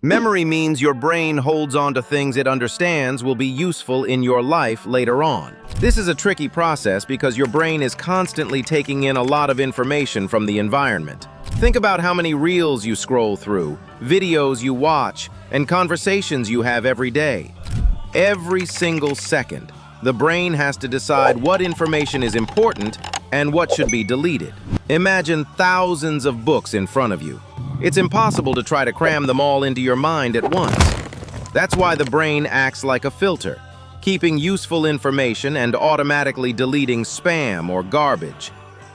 Memory means your brain holds on to things it understands will be useful in your life later on. This is a tricky process because your brain is constantly taking in a lot of information from the environment. Think about how many reels you scroll through, videos you watch, and conversations you have every day. Every single second, the brain has to decide what information is important and what should be deleted. Imagine thousands of books in front of you. It's impossible to try to cram them all into your mind at once. That's why the brain acts like a filter, keeping useful information and automatically deleting spam or garbage.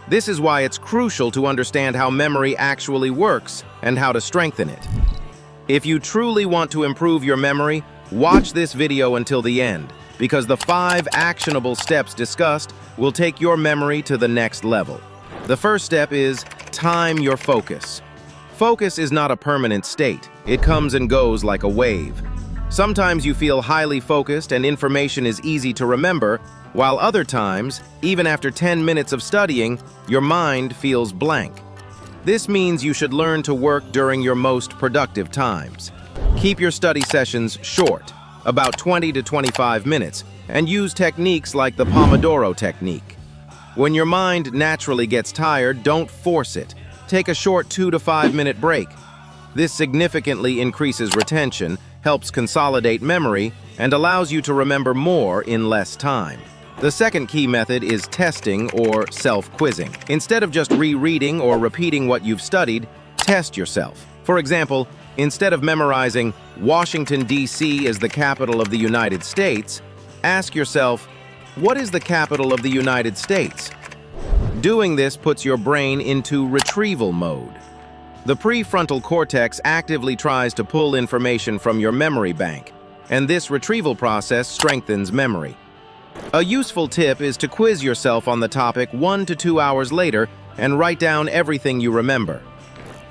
This is why it's crucial to understand how memory actually works and how to strengthen it. If you truly want to improve your memory, watch this video until the end, because the 5 actionable steps discussed will take your memory to the next level. The first step is time your focus. Focus is not a permanent state. It comes and goes like a wave. Sometimes you feel highly focused and information is easy to remember, while other times, even after 10 minutes of studying, your mind feels blank. This means you should learn to work during your most productive times. Keep your study sessions short, about 20 to 25 minutes, and use techniques like the Pomodoro technique. When your mind naturally gets tired, don't force it. Take a short 2 to 5 minute break. This significantly increases retention, helps consolidate memory, and allows you to remember more in less time. The second key method is testing or self-quizzing. Instead of just rereading or repeating what you've studied, test yourself. For example, instead of memorizing Washington, D.C. is the capital of the United States, ask yourself, what is the capital of the United States? Doing this puts your brain into retrieval mode. The prefrontal cortex actively tries to pull information from your memory bank, and this retrieval process strengthens memory. A useful tip is to quiz yourself on the topic 1 to 2 hours later and write down everything you remember.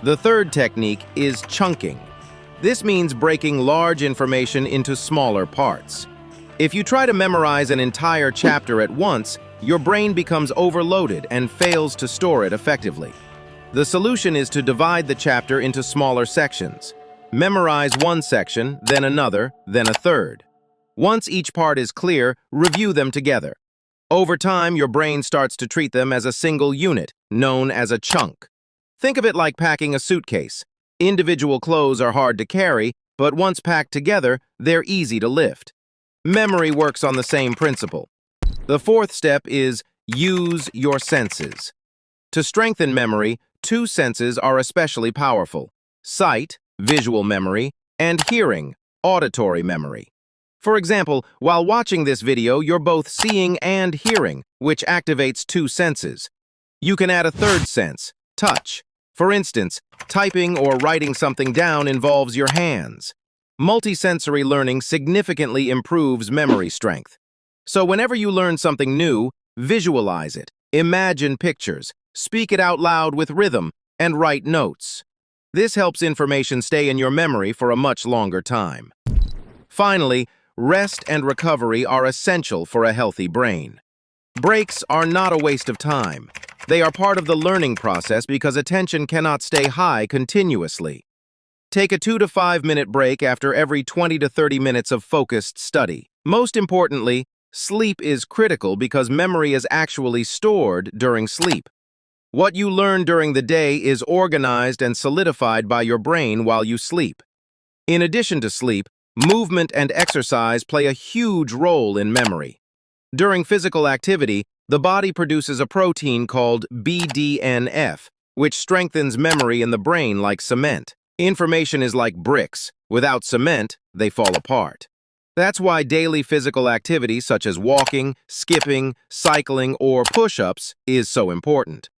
The third technique is chunking. This means breaking large information into smaller parts. If you try to memorize an entire chapter at once, your brain becomes overloaded and fails to store it effectively. The solution is to divide the chapter into smaller sections. Memorize one section, then another, then a third. Once each part is clear, review them together. Over time, your brain starts to treat them as a single unit, known as a chunk. Think of it like packing a suitcase. Individual clothes are hard to carry, but once packed together, they're easy to lift. Memory works on the same principle. The fourth step is use your senses. To strengthen memory, 2 senses are especially powerful: sight, visual memory, and hearing, auditory memory. For example, while watching this video, you're both seeing and hearing, which activates 2 senses. You can add a third sense, touch. For instance, typing or writing something down involves your hands. Multisensory learning significantly improves memory strength. So whenever you learn something new, visualize it, imagine pictures, speak it out loud with rhythm, and write notes. This helps information stay in your memory for a much longer time. Finally, rest and recovery are essential for a healthy brain. Breaks are not a waste of time. They are part of the learning process because attention cannot stay high continuously. Take a 2 to 5 minute break after every 20 to 30 minutes of focused study. Most importantly, sleep is critical because memory is actually stored during sleep. What you learn during the day is organized and solidified by your brain while you sleep. In addition to sleep, movement and exercise play a huge role in memory. During physical activity, the body produces a protein called BDNF, which strengthens memory in the brain like cement. Information is like bricks. Without cement, they fall apart. That's why daily physical activity such as walking, skipping, cycling, or push-ups is so important.